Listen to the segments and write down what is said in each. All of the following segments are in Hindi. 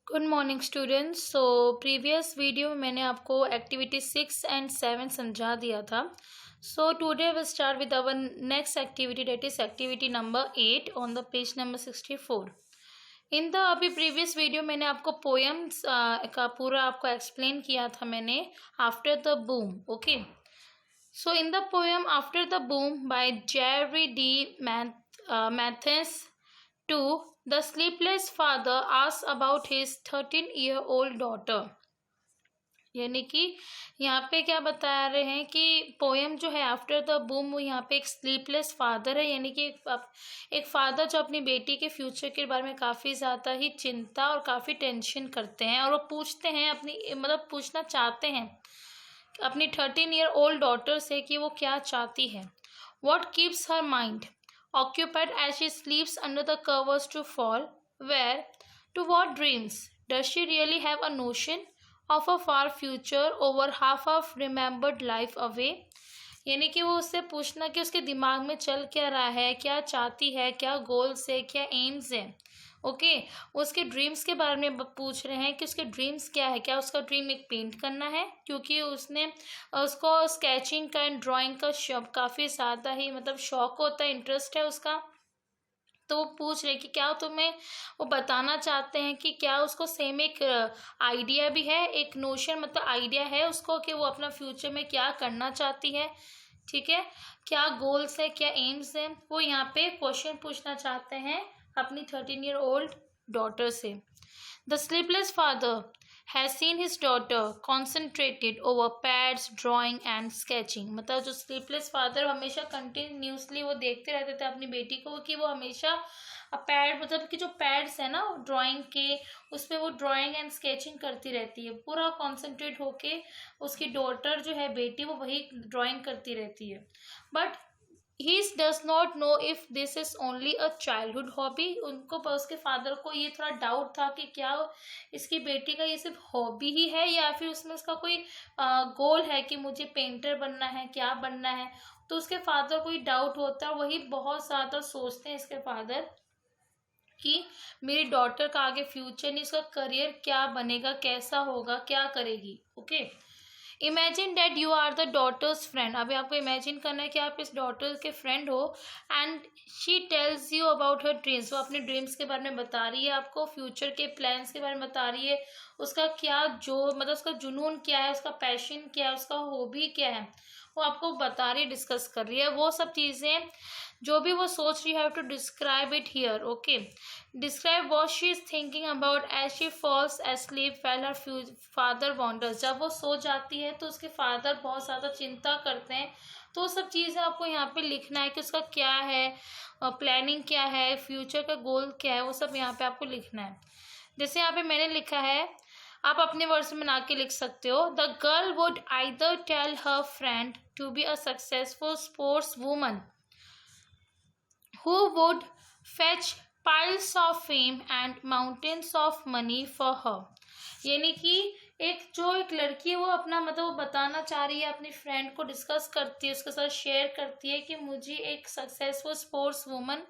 Good morning students. So previous video में मैंने आपको एक्टिविटी 6 एंड 7 समझा दिया था। So today we start with our next activity, that is activity number 8 on the page number 64। In the अभी प्रीवियस वीडियो मैंने आपको पोएम्स का पूरा आपको एक्सप्लेन किया था मैंने, after the boom. Okay, so in the poem after the boom by Jerry D Mathes 2, the sleepless father asks about his 13-year-old daughter। यानी कि यहाँ पे क्या बता रहे हैं कि पोएम जो है आफ्टर द बूम, वो यहाँ पे एक स्लीपलेस फादर है, यानी कि एक फादर जो अपनी बेटी के फ्यूचर के बारे में काफ़ी ज़्यादा ही चिंता और काफ़ी टेंशन करते हैं, और वो पूछते हैं अपनी पूछना चाहते हैं अपनी 13-year-old डॉटर से कि वो क्या चाहती है। What keeps her mind occupied as she sleeps under the covers to fall? Where? To what dreams? Does she really have a notion of a far future over half of remembered life away? यानी कि वो उससे पूछना कि उसके दिमाग में चल क्या रहा है, क्या चाहती है, क्या गोल्स है, क्या एम्स है। ओके, उसके ड्रीम्स के बारे में पूछ रहे हैं कि उसके ड्रीम्स क्या है। क्या उसका ड्रीम एक पेंट करना है, क्योंकि उसको स्केचिंग का एंड ड्राइंग का काफ़ी ज़्यादा ही शौक होता है, इंटरेस्ट है उसका। तो वो पूछ रहे कि क्या तुम्हें वो बताना चाहते हैं कि क्या उसको सेम एक आइडिया भी है, एक नोशन आइडिया है उसको कि वो अपना फ्यूचर में क्या करना चाहती है। ठीक है, क्या गोल्स है, क्या एम्स है, वो यहाँ पे क्वेश्चन पूछना चाहते हैं अपनी 13-year-old डॉटर से। The sleepless father has seen his daughter concentrated over pads, drawing and sketching. जो स्लीपलेस फादर हमेशा कंटिन्यूसली वो देखते रहते थे अपनी बेटी को कि वो हमेशा पैड कि जो पैड्स है ना ड्राइंग के, उस पर वो ड्राइंग एंड स्केचिंग करती रहती है, पूरा कॉन्सेंट्रेट होके उसकी डॉटर जो है बेटी वो वही ड्राइंग करती रहती है। But he does not know if this is only a childhood hobby। उनको उसके फादर को ये थोड़ा डाउट था कि क्या इसकी बेटी का ये सिर्फ हॉबी ही है या फिर उसमें उसका कोई गोल है कि मुझे पेंटर बनना है, क्या बनना है। तो उसके फादर को ये डाउट होता है, वही बहुत ज़्यादा सोचते हैं इसके फादर कि मेरी डॉटर का आगे फ्यूचर नहीं, इसका करियर क्या बनेगा, कैसा होगा, क्या करेगी। Okay, imagine that you are the daughter's friend. अभी आपको इमेजिन करना है कि आप इस डॉटर के फ्रेंड हो, and she tells you about her dreams. वो अपने ड्रीम्स के बारे में बता रही है आपको, फ्यूचर के प्लान्स के बारे में बता रही है, उसका क्या जो उसका जुनून क्या है, उसका पैशन क्या है, उसका हॉबी क्या है, वो आपको बता रही है, डिस्कस कर रही है। वो सब चीज़ें जो भी वो सोच रही है, have to describe it here. Okay, describe what she is thinking about as she falls asleep while her father wonders. जब वो सो जाती है तो उसके फादर बहुत ज़्यादा चिंता करते हैं। तो सब चीज़ें आपको यहाँ पे लिखना है कि उसका क्या है, प्लानिंग क्या है, फ्यूचर का गोल क्या है, वो सब यहाँ पे आपको लिखना है। जैसे यहाँ पे मैंने लिखा है, आप अपने वर्ड्स में बना के लिख सकते हो। The girl would either tell her friend to be a successful sports woman who would fetch piles of fame and mountains of money for her। यानी कि एक लड़की है वो अपना वो बताना चाह रही है, अपनी फ्रेंड को डिस्कस करती है, उसके साथ शेयर करती है कि मुझे एक सक्सेसफुल स्पोर्ट्स वूमन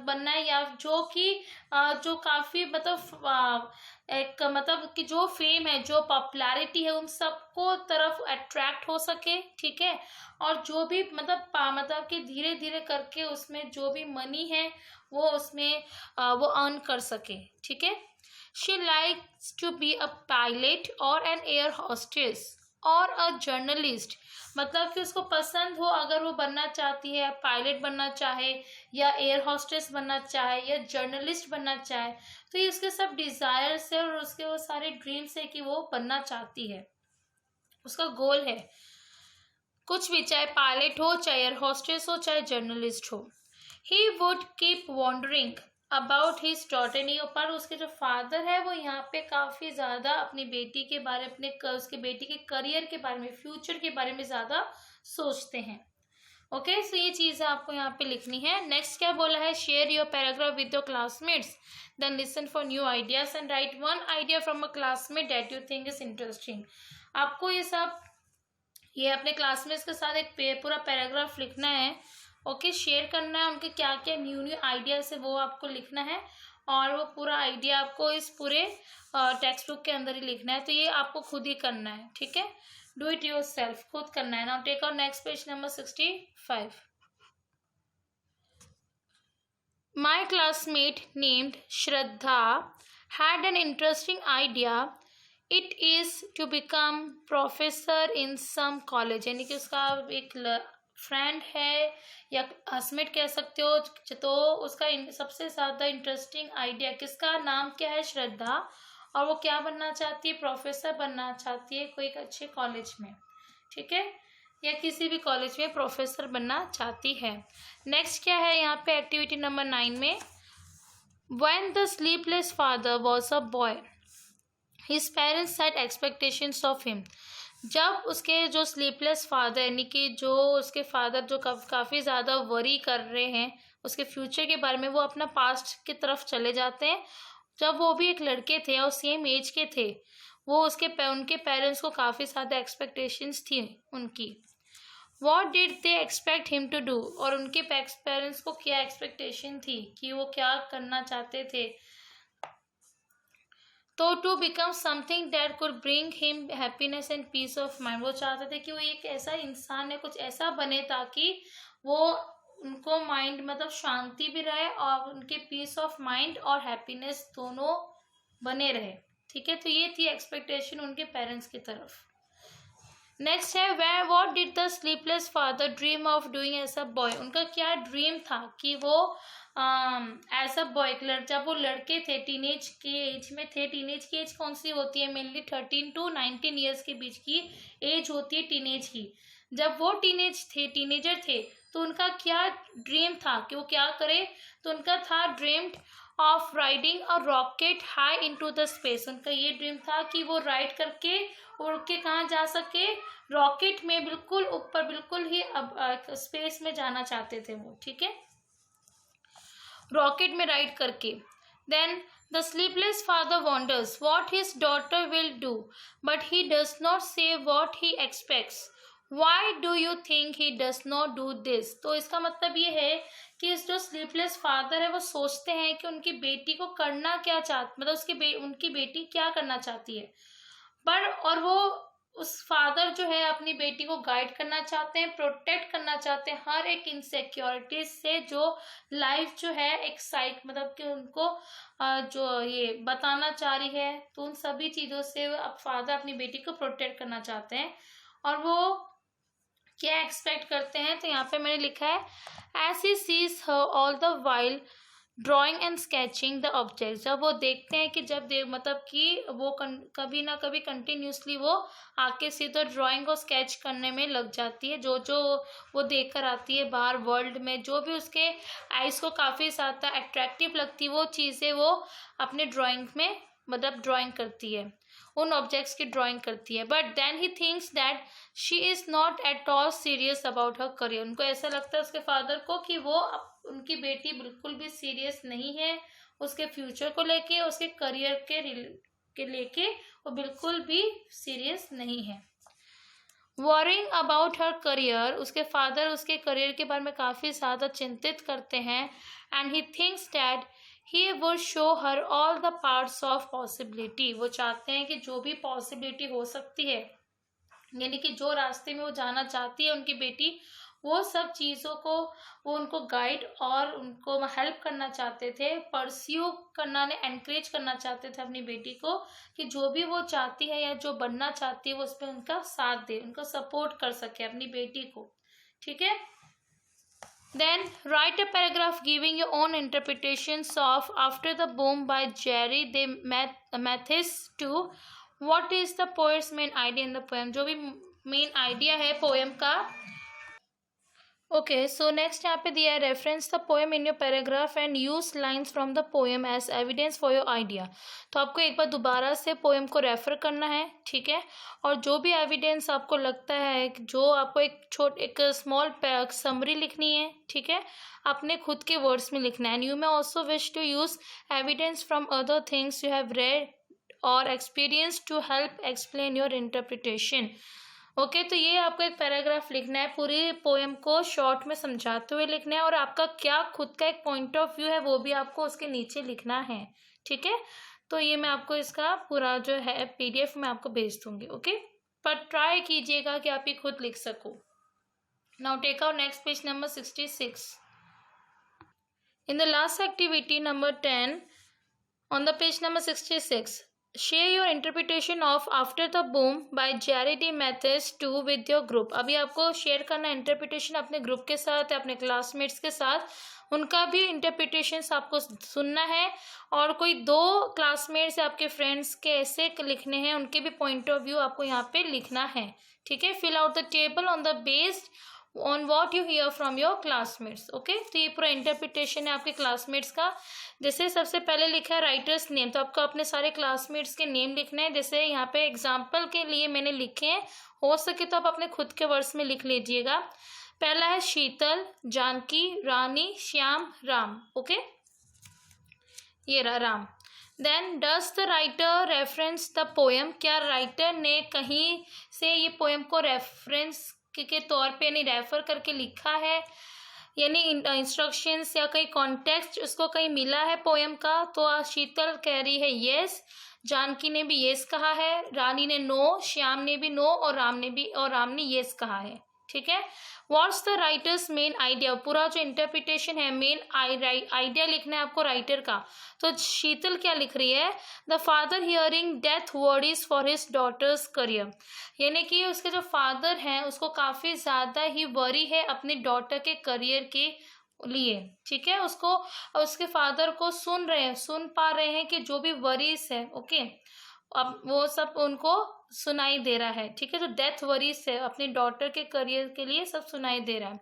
बनना है, या जो काफ़ी एक कि जो फेम है, जो पॉपुलैरिटी है, उन सबको तरफ अट्रैक्ट हो सके। ठीक है, और जो भी कि धीरे धीरे करके उसमें जो भी मनी है वो उसमें वो अर्न कर सके। ठीक है, she likes to be a pilot और एन एयर हॉस्टेस और अ जर्नलिस्ट। कि उसको पसंद हो, अगर वो बनना चाहती है, पायलट बनना चाहे या एयर हॉस्टेस बनना चाहे या जर्नलिस्ट बनना चाहे, तो ये उसके सब डिज़ायर्स है और उसके वो सारे ड्रीम्स है कि वो बनना चाहती है, उसका गोल है कुछ भी, चाहे पायलट हो, चाहे एयर हॉस्टेस हो, चाहे जर्नलिस्ट हो। He would keep wondering about his daughter. नहीं, पर उसके जो फादर है वो यहाँ पे काफ़ी ज़्यादा अपनी बेटी के बारे उसके बेटी के करियर के बारे में, फ्यूचर के बारे में ज़्यादा सोचते हैं। ओके, सो ये चीज़ें आपको यहाँ पे लिखनी है। नेक्स्ट क्या बोला है, share your paragraph with your classmates, then listen for new ideas and write one idea from a classmate that you think is interesting. आपको ये अपने क्लासमेट्स के साथ एक पूरा पैराग्राफ लिखना है। ओके, शेयर करना है, उनके क्या क्या न्यू आइडियाज़ है वो आपको लिखना है, और वो पूरा आइडिया आपको इस पूरे टेक्स्ट बुक के अंदर ही लिखना है, तो ये आपको खुद ही करना है, ठीक है। डू इट योर सेल्फ, खुद करना है। Now take out next page number 65. My classmate named Shraddha had an interesting idea. It is to become professor in some college. यानी कि उसका एक फ्रेंड है या क्लासमेट कह सकते हो, तो उसका सबसे ज़्यादा इंटरेस्टिंग आइडिया, किसका नाम क्या है, श्रद्धा, और वो क्या बनना चाहती है, प्रोफेसर बनना चाहती है कोई एक अच्छे कॉलेज में, ठीक है, या किसी भी कॉलेज में प्रोफेसर बनना चाहती है। नेक्स्ट क्या है यहाँ पे एक्टिविटी नंबर 9 में, when the sleepless father was a boy his parents had expectations of him. जब उसके जो स्लीपलेस फादर यानी कि जो उसके फादर जो काफ़ी ज़्यादा वरी कर रहे हैं उसके फ्यूचर के बारे में, वो अपना पास्ट की तरफ चले जाते हैं। जब वो भी एक लड़के थे और सेम एज के थे, वो उनके पेरेंट्स को काफ़ी ज़्यादा एक्सपेक्टेशंस थी उनकी। What did they expect him to do, और उनके पेरेंट्स को क्या एक्सपेक्टेशन थी कि वो क्या करना चाहते थे, तो to become something that could bring him happiness and peace of mind. वो चाहते थे कि वो एक ऐसा इंसान है, कुछ ऐसा बने ताकि वो उनको माइंड मतलब शांति भी रहे और उनके पीस ऑफ माइंड और हैप्पीनेस दोनों बने रहे, ठीक है। तो ये थी एक्सपेक्टेशन उनके पेरेंट्स की तरफ। नेक्स्ट है where what did the sleepless father dream of doing as a boy. उनका क्या ड्रीम था कि वो एज अ बॉय, जब वो लड़के थे, टीनेज के एज में थे। टीनेज की एज कौन सी होती है, मेनली 13 to 19 ईयर्स के बीच की एज होती है टीनेज की। जब वो टीनेजर थे तो उनका क्या ड्रीम था कि वो क्या करे, तो उनका था dreamed of riding a rocket high into the space. उनका ये ड्रीम था कि वो राइड करके उड़ के कहाँ जा सके, रॉकेट में, बिल्कुल ऊपर, बिल्कुल ही अब स्पेस में जाना चाहते थे वो, ठीक है, रॉकेट में राइड करके। Then the sleepless father wonders what his daughter will do but he does not say what he expects. Why do you think he does not do this. तो इसका मतलब ये है कि इस जो स्लीपलेस फादर है वो सोचते हैं कि उनकी बेटी को करना क्या मतलब उनकी बेटी क्या करना चाहती है, और वो उस फादर जो है अपनी बेटी को गाइड करना चाहते हैं, प्रोटेक्ट करना चाहते हैं हर एक इनसिक्योरिटीज से जो लाइफ जो है एक मतलब कि उनको जो ये बताना चाह रही है, तो उन सभी चीज़ों से अब फादर अपनी बेटी को प्रोटेक्ट करना चाहते हैं। और वो क्या एक्सपेक्ट करते हैं, तो यहाँ पे मैंने लिखा है as he sees her all the while drawing and sketching the object. जब वो देखते हैं कि मतलब कि वो कभी ना कभी कंटिन्यूसली वो आके सीधा ड्राइंग और स्केच करने में लग जाती है। जो जो वो देख कर आती है बाहर वर्ल्ड में, जो भी उसके आइज को काफ़ी ज़्यादा अट्रैक्टिव लगती है वो चीज़ें वो अपने ड्राइंग में मतलब ड्राइंग करती है, उन ऑब्जेक्ट्स की ड्राइंग करती है। But then he thinks that she is not at all serious about her career. उनको ऐसा लगता है उसके फादर को कि वो उनकी बेटी बिल्कुल भी सीरियस नहीं है उसके फ्यूचर को लेके, उसके करियर के लेके वो बिल्कुल भी सीरियस नहीं है। वॉरिंग अबाउट हर करियर, उसके फादर उसके करियर के बारे में काफ़ी ज़्यादा चिंतित करते हैं। And he thinks that he would show her all the parts of possibility. वो चाहते हैं कि जो भी पॉसिबिलिटी हो सकती है, यानी कि जो रास्ते में वो जाना चाहती है उनकी बेटी, वो सब चीज़ों को वो उनको गाइड और उनको हेल्प करना चाहते थे, परस्यू करना ने एनकरेज करना चाहते थे अपनी बेटी को कि जो भी वो चाहती है या जो बनना चाहती है वो उस पर उनका साथ दे, उनको सपोर्ट कर सके अपनी बेटी को, ठीक है। Then write a paragraph giving your own interpretations of After the Boom by Jerry de Mathis to what is the poet's main idea in the poem। जो भी मेन आइडिया है पोएम का। ओके, सो नेक्स्ट यहाँ पे दिया है reference the poem in your paragraph and use lines from the poem as evidence for your idea. तो आपको एक बार दोबारा से पोएम को रेफर करना है, ठीक है, और जो भी एविडेंस आपको लगता है, जो आपको एक स्मॉल समरी लिखनी है, ठीक है, अपने खुद के वर्ड्स में लिखना है। And you may also wish to use evidence from other things you have read और experience to help explain your interpretation. Okay, तो ये आपको एक पैराग्राफ लिखना है, पूरी पोएम को शॉर्ट में समझाते हुए लिखना है, और आपका क्या खुद का एक पॉइंट ऑफ व्यू है वो भी आपको उसके नीचे लिखना है, ठीक है। तो ये मैं आपको इसका पूरा जो है PDF में आपको भेज दूंगी, ओके। पर ट्राई कीजिएगा कि आप ये खुद लिख सको। Now take out next page number 66। In the last activity number 10 on the page number 66, share your interpretation of After the Boom by Jerry D. Mathis 2 with your group। अभी आपको शेयर करना इंटरप्रिटेशन अपने ग्रुप के साथ, अपने क्लासमेट्स के साथ, उनका भी इंटरप्रिटेशंस आपको सुनना है, और कोई 2 क्लासमेट्स या आपके फ्रेंड्स के ऐसे लिखने हैं, उनके भी पॉइंट ऑफ व्यू आपको यहाँ पे लिखना है, ठीक है। Fill out the table on the based on what you hear from your classmates, okay. तो ये पूरा इंटरप्रिटेशन है आपके क्लासमेट्स का। जैसे सबसे पहले लिखा है राइटर्स नेम, तो आपको अपने सारे क्लासमेट्स के नेम लिखना है। जैसे यहाँ पे एग्जाम्पल के लिए मैंने लिखे हैं, हो सके तो आप अपने खुद के वर्ड्स में लिख लीजिएगा। पहला है शीतल, जानकी, रानी, श्याम, राम, ओके, ये रहा Ram. Then does the writer reference the poem, क्या राइटर ने कहीं से ये पोएम को रेफरेंस के तौर पे यानी रेफर करके लिखा है, यानी इंस्ट्रक्शंस या कहीं कॉन्टेक्स्ट उसको कहीं मिला है पोएम का। तो शीतल कह रही है येस, जानकी ने भी येस कहा है, रानी ने नो, श्याम ने भी नो, और राम ने येस कहा है, ठीक है। What's the writers main idea, पूरा जो इंटरप्रिटेशन है मेन आइडिया लिखना है आपको राइटर का। तो शीतल क्या लिख रही है, the father hearing death worries for his daughter's career, यानी कि उसके जो फादर हैं उसको काफ़ी ज़्यादा ही वरी है अपनी डॉटर के करियर के लिए, ठीक है। उसको उसके फादर को सुन पा रहे हैं कि जो भी वरीज है, ओके, अब वो सब उनको सुनाई दे रहा है, ठीक है। जो डेथ वरीज है अपनी डॉटर के करियर के लिए सब सुनाई दे रहा है।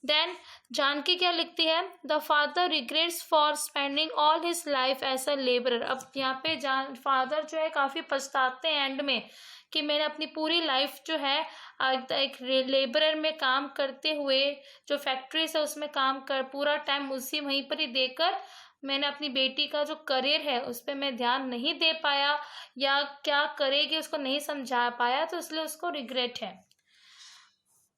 देन जानकी क्या लिखती है, the father regrets for spending all his life as a labourer. अब यहाँ पे फादर जो है काफ़ी पछताते हैं एंड में कि मैंने अपनी पूरी लाइफ जो है एक लेबरर में काम करते हुए, जो फैक्ट्रीज है उसमें काम कर पूरा टाइम उसी वहीं पर ही देकर मैंने अपनी बेटी का जो करियर है उस पर मैं ध्यान नहीं दे पाया, या क्या करेगी उसको नहीं समझा पाया, तो इसलिए उसको रिग्रेट है।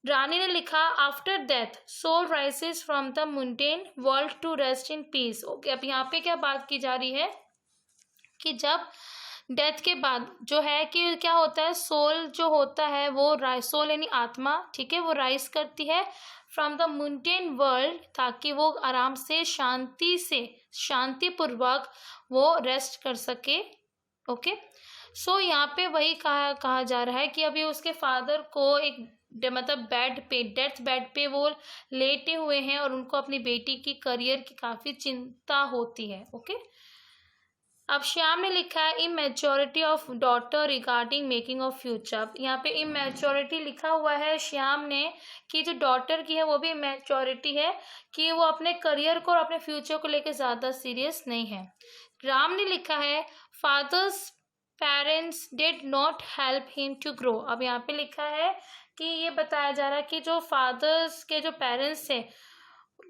रानी ने लिखा after death soul rises from the mundane world to rest in peace, okay. अब यहाँ पे क्या बात की जा रही है कि जब डेथ के बाद जो है कि क्या होता है, सोल जो होता है वो सोल यानी आत्मा, ठीक है, वो राइज करती है फ्रॉम द मुंडेन वर्ल्ड, ताकि वो आराम से शांतिपूर्वक वो रेस्ट कर सके, ओके। सो यहाँ पे वही कहा जा रहा है कि अभी उसके फादर को एक मतलब डेथ बेड पे वो लेटे हुए हैं और उनको अपनी बेटी की करियर की काफ़ी चिंता होती है, ओके। अब श्याम ने लिखा है immaturity of daughter regarding making of future. अब यहाँ पे इमेच्योरिटी लिखा हुआ है श्याम ने कि जो डॉटर की है वो भी इमेच्योरिटी है कि वो अपने करियर को और अपने फ्यूचर को लेकर ज़्यादा सीरियस नहीं है। राम ने लिखा है father's parents did not help him to grow. अब यहाँ पे लिखा है कि ये बताया जा रहा है कि जो फादर्स के जो पेरेंट्स थे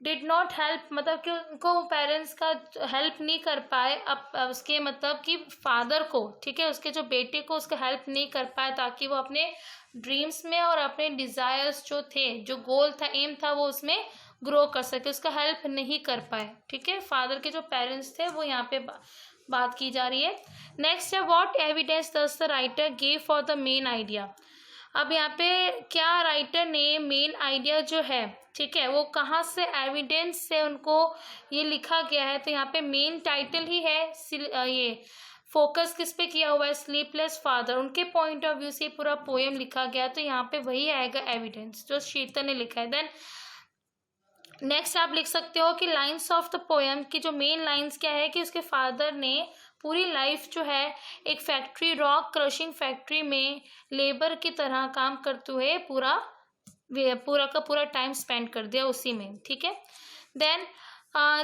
डिड नॉट हेल्प, मतलब कि उनको पेरेंट्स का हेल्प नहीं कर पाए, अब उसके मतलब कि फादर को, ठीक है, उसके जो बेटे को उसका हेल्प नहीं कर पाए ताकि वो अपने ड्रीम्स में और अपने डिज़ायर्स जो थे, जो गोल था, एम था, वो उसमें ग्रो कर सके, उसका हेल्प नहीं कर पाए, ठीक है। फादर के जो पेरेंट्स थे वो यहाँ पे बात की जा रही है। नेक्स्ट है what evidence does the writer give for the main idea. अब यहाँ पे क्या राइटर ने मेन आइडिया जो है, ठीक है, वो कहाँ से एविडेंस से उनको ये लिखा गया है, तो यहाँ पे मेन टाइटल ही है, ये फोकस किस पे किया हुआ है, स्लीपलेस फादर, उनके पॉइंट ऑफ व्यू से पूरा पोएम लिखा गया, तो यहाँ पे वही आएगा एविडेंस जो शीतल ने लिखा है। देन नेक्स्ट आप लिख सकते हो कि लाइन्स ऑफ द पोएम की जो मेन लाइन्स क्या है कि उसके फादर ने पूरी लाइफ जो है एक फैक्ट्री, रॉक क्रशिंग फैक्ट्री में लेबर की तरह काम करते हुए पूरा का पूरा टाइम स्पेंड कर दिया उसी में, ठीक है। देन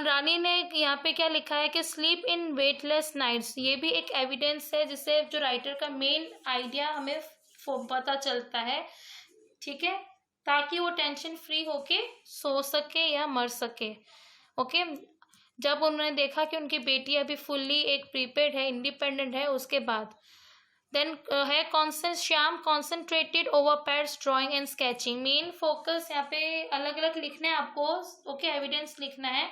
रानी ने यहाँ पे क्या लिखा है कि स्लीप इन वेटलेस नाइट्स, ये भी एक एविडेंस है जिससे जो राइटर का मेन आइडिया हमें पता चलता है, ठीक है, ताकि वो टेंशन फ्री होके सो सके या मर सके, ओके। जब उन्होंने देखा कि उनकी बेटी अभी फुल्ली एक प्रीपेड है, इंडिपेंडेंट है, उसके बाद देन है Shyam concentrated over pads drawing and sketching. Main focus यहाँ पे अलग अलग लिखना है आपको, ओके, एविडेंस लिखना है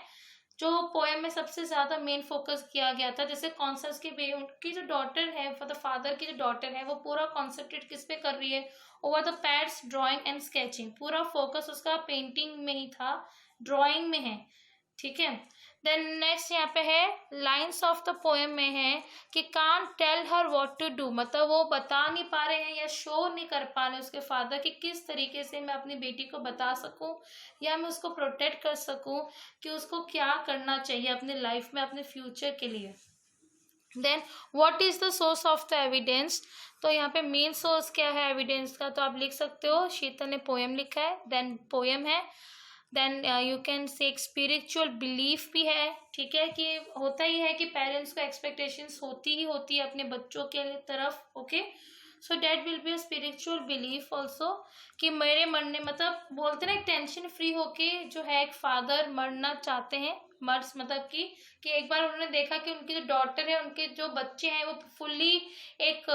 जो पोएम में सबसे ज्यादा मेन फोकस किया गया था। जैसे कॉन्सेंस की उनकी जो डॉटर है, द फादर की जो डॉटर है, वो पूरा कॉन्सेंट्रेट किस पे कर रही है, over the pads drawing and sketching. पूरा फोकस उसका पेंटिंग में ही था, ड्राइंग में है, ठीक है। देन नेक्स्ट यहाँ पे है लाइन्स ऑफ द पोएम में है कि can't tell her what to do, मतलब वो बता नहीं पा रहे हैं या शो नहीं कर पा रहे उसके फादर कि किस तरीके से मैं अपनी बेटी को बता सकूं या मैं उसको प्रोटेक्ट कर सकूं कि उसको क्या करना चाहिए अपने लाइफ में, अपने फ्यूचर के लिए। Then what is the source of the evidence, तो यहाँ पे मेन सोर्स क्या है एविडेंस का, तो आप लिख सकते हो शीतल ने पोएम लिखा है, देन पोएम है, then you can say spiritual belief भी है, ठीक है, कि होता ही है कि पेरेंट्स को एक्सपेक्टेशंस होती ही होती है अपने बच्चों के तरफ, okay. So that will be a spiritual belief also, कि मेरे मरने, मतलब बोलते ना एक टेंशन फ्री होके जो है एक फादर मरना चाहते हैं, मर्स मतलब कि एक बार उन्होंने देखा कि उनकी जो डॉटर है, उनके जो बच्चे हैं वो फुल्ली एक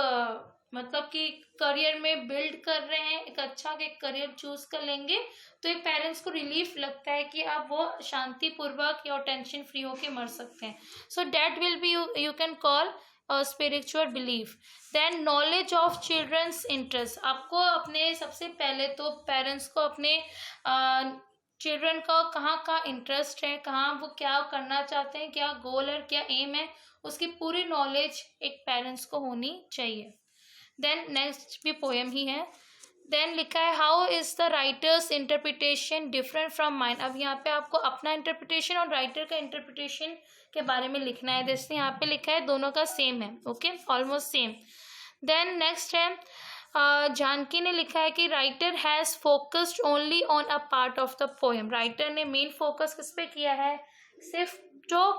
मतलब कि करियर में बिल्ड कर रहे हैं, एक अच्छा एक करियर चूज कर लेंगे, तो एक पेरेंट्स को रिलीफ लगता है कि अब वो शांतिपूर्वक या टेंशन फ्री होके मर सकते हैं। So that will be you can call spiritual belief. Then knowledge of children's interest, आपको अपने सबसे पहले तो पेरेंट्स को अपने चिल्ड्रन का कहाँ इंटरेस्ट है, कहाँ वो क्या करना चाहते हैं, क्या गोल है, क्या एम है, उसकी पूरी नॉलेज एक पेरेंट्स को होनी चाहिए। देन नेक्स्ट भी पोएम ही है, देन लिखा है how is the writers interpretation different from mind. अब यहाँ पे आपको अपना इंटरप्रिटेशन और राइटर का इंटरप्रिटेशन के बारे में लिखना है, जैसे यहाँ पे लिखा है दोनों का सेम है, okay, almost same. Then next है जानकी ने लिखा है कि writer has focused only on a part of the poem. Writer ने मेन फोकस किस पे किया है, सिर्फ जो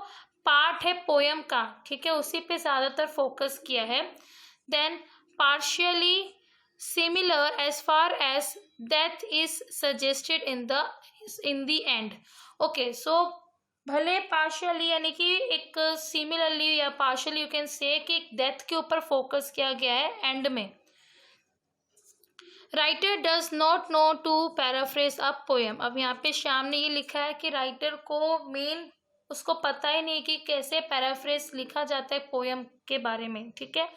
पार्ट है पोएम का, ठीक है, उसी पे ज्यादातर फोकस किया है। Then partially similar as far as death is suggested in the end, okay, so भले partially यानी कि एक similarly या partially you can say कि डेथ के ऊपर फोकस किया गया है एंड में। Writer does not know to paraphrase a poem. अब यहाँ पे श्याम ने ये लिखा है कि राइटर को मेन उसको पता ही नहीं कि कैसे पैराफ्रेज लिखा जाता है पोएम के बारे में, ठीक है।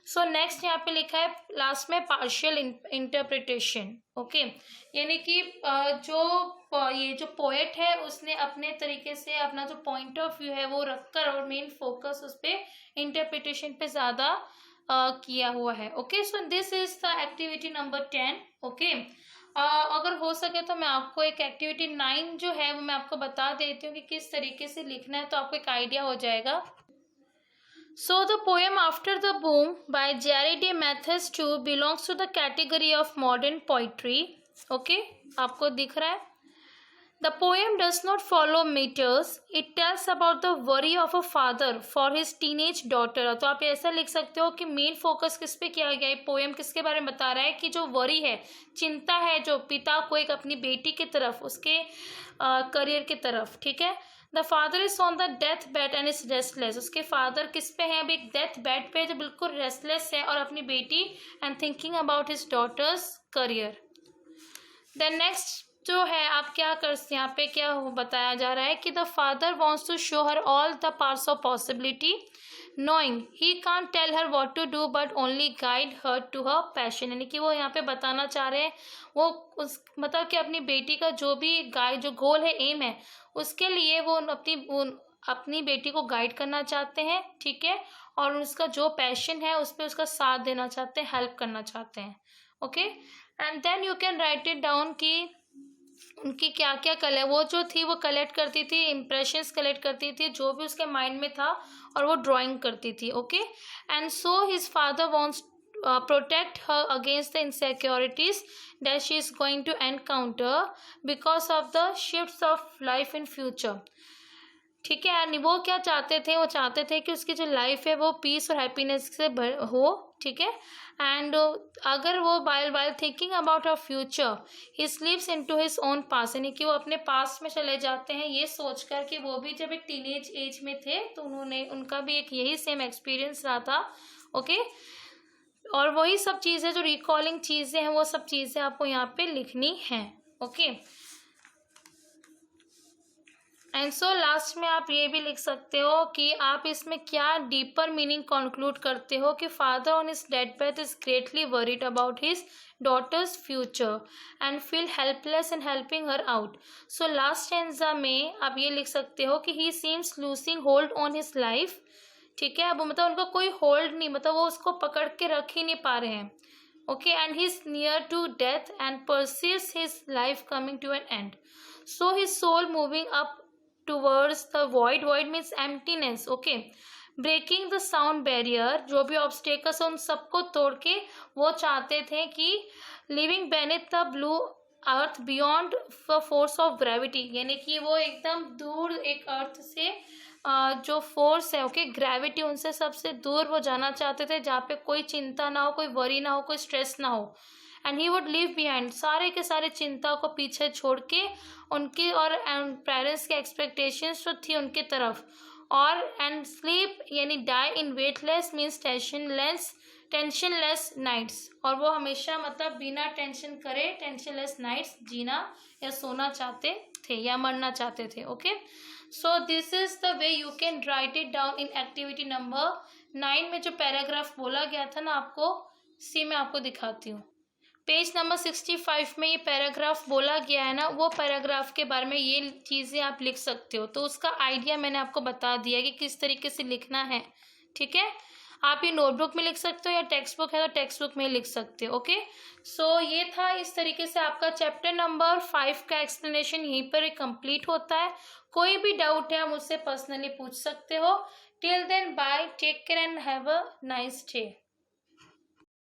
सो नेक्स्ट यहाँ पे लिखा है लास्ट में पार्शियल इंटरप्रिटेशन, ओके, यानी कि ये जो पोएट है उसने अपने तरीके से अपना जो पॉइंट ऑफ व्यू है वो रखकर और मेन फोकस उस पे इंटरप्रिटेशन पे ज़्यादा किया हुआ है, okay. So this is the activity number 10, okay. अगर हो सके तो मैं आपको एक एक्टिविटी 9 जो है वो मैं आपको बता देती हूँ कि किस तरीके से लिखना है, तो आपको एक आइडिया हो जाएगा। So the poem After the Boom by Jerry D. Mathis too belongs to the category of modern poetry. Okay, आपको दिख रहा है? The poem does not follow meters. It tells about the worry of a father for his teenage daughter. तो आप ऐसा लिख सकते हो कि मेन फोकस किस पे किया गया है, पोएम किसके बारे में बता रहा है कि जो वरी है, चिंता है जो पिता को एक अपनी बेटी की तरफ, उसके करियर की तरफ, ठीक है। The father is on the death bed and is restless. उसके फादर किस पे है, अभी एक डेथ बेड पे जो बिल्कुल रेस्टलेस है और अपनी बेटी and thinking about his daughter's career. Then next जो है आप क्या कर, यहाँ पे क्या बताया जा रहा है कि the father wants to show her all the parts of possibility knowing he can't tell her what to do but only guide her to her passion. यानी कि वो यहाँ पे बताना चाह रहे हैं वो उस मतलब कि अपनी बेटी का जो भी जो गोल है, एम है, उसके लिए वो अपनी बेटी को गाइड करना चाहते हैं, ठीक है, और उसका जो पैशन है उस पर उसका साथ देना चाहते हैं, हेल्प करना चाहते हैं, okay. And then you can write it down कि उनकी क्या क्या वो जो थी वो कलेक्ट करती थी, इम्प्रेशंस कलेक्ट करती थी, जो भी उसके माइंड में था, और वो ड्राइंग करती थी, okay. And so his father wants protect her against the insecurities that she is going to encounter because of the shifts of life in future, ठीक है। यानी वो क्या चाहते थे, वो चाहते थे कि उसकी जो लाइफ है वो पीस और हैप्पीनेस से हो, ठीक है। एंड अगर वो while thinking about a future he स्लीप्स into his own past, यानी कि वो अपने पास्ट में चले जाते हैं ये सोचकर कि वो भी जब एक टीनेज एज में थे तो उनका भी एक यही सेम एक्सपीरियंस रहा था, ओके। और वही सब चीज़ें जो रिकॉलिंग चीज़ें हैं वो सब चीज़ें आपको यहाँ पे लिखनी हैं। ओके, एंड सो लास्ट में आप ये भी लिख सकते हो कि आप इसमें क्या डीपर मीनिंग कंक्लूड करते हो कि father on his death bed is greatly worried about his daughter's future and feel helpless in helping her out. So last stanza में आप ये लिख सकते हो कि he seems losing hold on his life. ठीक है, अब मतलब उनका कोई होल्ड नहीं, मतलब वो उसको पकड़ के रख ही नहीं पा रहे हैं। Okay, and he is near to death and perceives his life coming to an end. So his soul moving up towards the void means emptiness। okay, breaking the sound barrier, जो भी obstacles उन सबको तोड़ के वो चाहते थे कि living beneath the blue earth beyond the force of gravity, यानी कि वो एकदम दूर एक अर्थ से जो फोर्स है ओके ग्रेविटी, उनसे सबसे दूर वो जाना चाहते थे, जहाँ पे कोई चिंता ना हो, कोई वरी ना हो, कोई स्ट्रेस ना हो। And he would leave behind, सारे के सारे चिंता को पीछे छोड़ के उनकी और पेरेंट्स के एक्सपेक्टेशंस जो थी उनकी तरफ, और एंड स्लीप यानी डाई इन वेटलेस मीन्स टेंशनलेस नाइट्स, और वो हमेशा मतलब बिना टेंशन करे टेंशनलेस नाइट्स जीना या सोना चाहते थे या मरना चाहते थे। Okay, so this is the way you can write it down in activity number 9 में जो पैराग्राफ बोला गया था ना आपको, सी मैं आपको दिखाती हूँ। पेज नंबर 65 में ये पैराग्राफ बोला गया है ना, वो पैराग्राफ के बारे में ये चीज़ें आप लिख सकते हो। तो उसका आइडिया मैंने आपको बता दिया कि किस तरीके से लिखना है। ठीक है, आप ये नोटबुक में लिख सकते हो या टेक्स्ट बुक है तो टेक्स्ट बुक में लिख सकते हो। ओके, सो ये था, इस तरीके से आपका चैप्टर नंबर 5 का एक्सप्लेनेशन यहीं पर कंप्लीट होता है। कोई भी डाउट है आप मुझसे पर्सनली पूछ सकते हो। Till then bye, take care and have a nice day.